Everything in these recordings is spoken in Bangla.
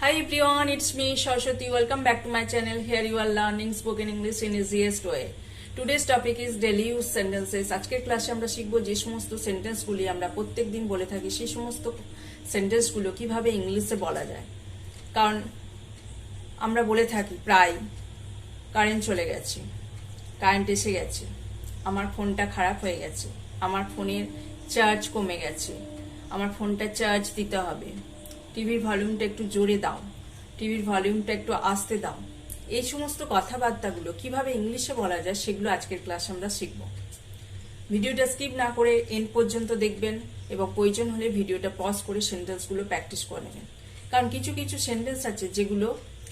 Hi everyone, it's me Saraswati. Welcome back to my channel. Here you are learning spoken English in easiest way. Today's topic is daily use sentences. আজকের ক্লাসে আমরা শিখব যে সমস্ত সেন্টেন্সগুলি আমরা প্রত্যেকদিন বলে থাকি সেই সমস্ত সেন্টেন্সগুলো কিভাবে ইংলিশে বলা যায়। কারণ আমরা বলে থাকি প্রায় কারেন্ট চলে গেছে, কারেন্ট এসে গেছে, আমার ফোনটা খারাপ হয়ে গেছে, আমার ফোনের চার্জ কমে গেছে, আমার ফোনটা চার্জ দিতে হবে, টিভির ভলিউমটা একটু জোরে দাও, টিভির ভলিউমটা একটু আস্তে দাও। এই সমস্ত কথাবার্তাগুলো কিভাবে ইংলিশে বলা যায় সেগুলো আজকের ক্লাসে আমরা শিখব। ভিডিওটা স্কিপ না করে এন্ড পর্যন্ত দেখবেন এবং প্রয়োজন হলে ভিডিওটা পজ করে সেন্টেন্সগুলো প্র্যাকটিস করে নেবেন। কারণ কিছু কিছু সেন্টেন্স আছে যেগুলো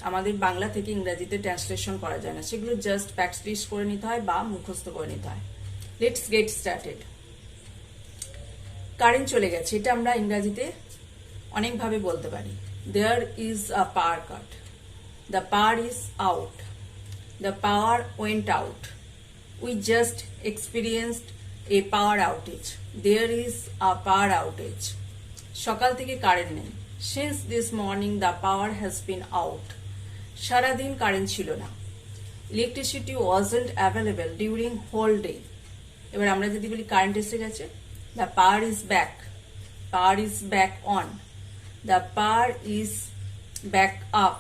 আমাদের বাংলা থেকে ইংরেজিতে ট্রান্সলেশন করা যায় না, সেগুলো জাস্ট প্র্যাকটিস করে নিতে হয় বা মুখস্থ করে নিতে হয়। Let's get started. কারেন্ট চলে গেছে, এটা আমরা ইংরেজিতে অনেকভাবে বলতে পারি। There is a power cut, the power is out, the power went out, we just experienced a power outage, there is a power outage. সকাল থেকে কারেন্ট নেই, since this morning the power has been out, সারাদিন কারেন্ট ছিল না। Electricity wasn't available during whole day. এবার আমরা যদি বলি কারেন্ট এসে গেছে, the power is back, power is back on, the power is back up,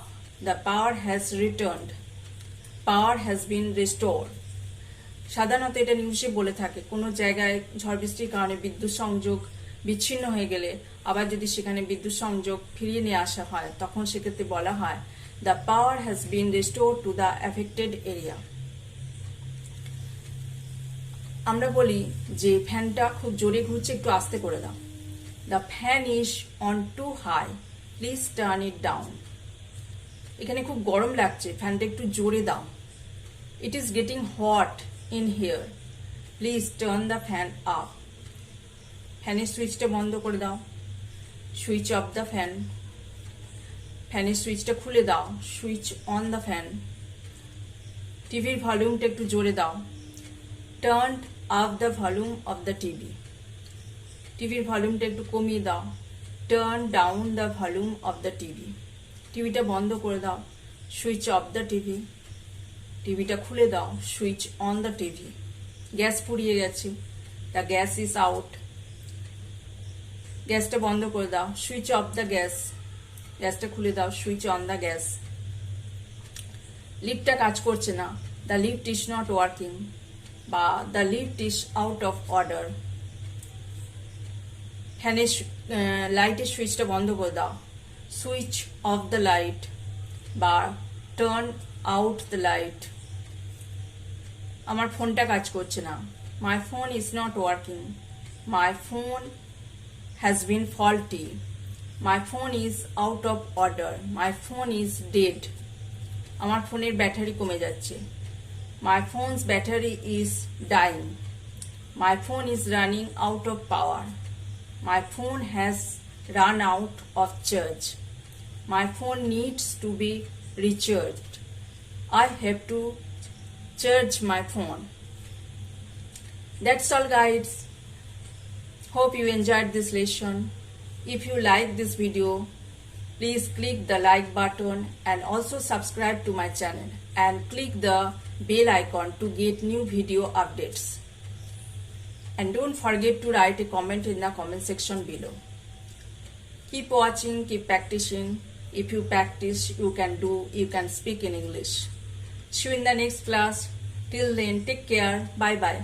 the power has returned, power has been restored. সাধারণত এটা নিউজে বলে থাকে কোনো জায়গায় ঝড় বৃষ্টির কারণে বিদ্যুৎ সংযোগ বিচ্ছিন্ন হয়ে গেলে আবার যদি সেখানে বিদ্যুৎ সংযোগ ফিরিয়ে নিয়ে আসা হয় তখন সেক্ষেত্রে বলা হয় the power has been restored to the affected area. আমরা বলি যে ফ্যানটা খুব জোরে ঘুরছে, একটু আস্তে করে দাও। The fan is on too high, please turn it down. এখানে খুব গরম লাগছে, ফ্যানটা একটু জোরে দাও। It is getting hot in here, please turn the fan up. ফ্যানের সুইচটা বন্ধ করে দাও, সুইচ অফ দ্য ফ্যান। ফ্যানের সুইচটা খুলে দাও, সুইচ অন দ্য ফ্যান। টিভির ভলিউমটা একটু জোরে দাও, turn up the volume of the TV. টিভির ভলিউমটা একটু কমিয়ে দাও, turn down the volume of the TV. টিভিটা বন্ধ করে দাও, সুইচ অফ দ্য টিভি। টিভিটা খুলে দাও, switch on the TV. Gas ফুরিয়ে গেছে, দ্য গ্যাস ইজ আউট। গ্যাসটা বন্ধ করে দাও, সুইচ অফ দ্য গ্যাস। গ্যাসটা খুলে দাও, সুইচ অন দ্য গ্যাস। লিফটটা কাজ করছে না, the lift is not working বা the lift is out of order. ফ্যানের লাইটের সুইচটা বন্ধ করে দাও, সুইচ অফ দ্য লাইট বা টার্ন আউট দ্য লাইট। আমার ফোনটা কাজ করছে না, my phone is not working, my phone has been faulty, my phone is out of order, my phone is dead. আমার ফোনের ব্যাটারি কমে যাচ্ছে, মাই phones battery is dyeing, my phone is running out of power, my phone has run out of charge, my phone needs to be recharged, I have to charge my phone. That's all guys. Hope you enjoyed this lesson. If you like this video, please click the like button and also subscribe to my channel and click the bell icon to get new video updates. And don't forget to write a comment in the comment section below. Keep watching, keep practicing. If you practice, you can speak in English. See you in the next class. Till then, take care. Bye bye.